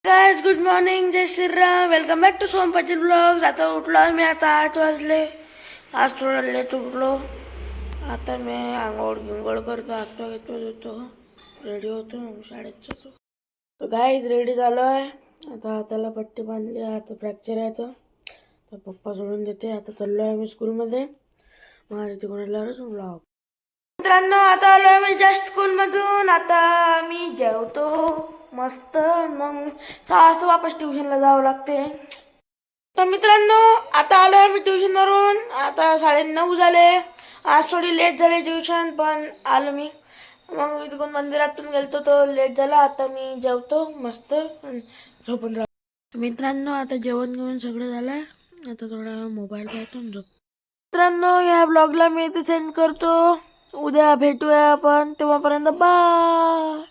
Guys good morning, जय Shriram. Welcome back to Som Patil blogs. आता उठलो मी, आता 8 वाजले. आज थोडा लेट उठलो. आता मी आंघोळ गिंगोळ करतो, हातपाय घेतो, धुतो, रेडी होतो, शाळेत जातो. तो गाईज रेडी झालो आहे. आता हाताला पट्टी बांधली, हात फ्रॅक्चर आहे तर पप्पा सोडून देते. आता चाललो आहे मी स्कूलमध्ये. माझ्या तिकडूनच ब्लॉग. मित्रांनो, आता आलोय मी जस्ट स्कूलमधून. आता मी जेवतो मस्त, मग 6 वाजता वापस ट्युशनला जावं लागते. तर मित्रांनो, आता आलोय मी ट्युशनवरून. आता 9:30 झाले. आज थोडी लेट झाली ट्युशन, पण आलो मी. मग मी तिकडून मंदिरातून गेलतो, तो लेट झाला. आता मी जेवतो मस्त, झोपून राहतो. मित्रांनो, आता जेवण घेऊन सगळं झालंय. आता थोडा मोबाईल पाहतो, झोप. मित्रांनो, या ब्लॉगला मी इथे सेंड करतो. उद्या भेटूया आपण, तेव्हापर्यंत बाय.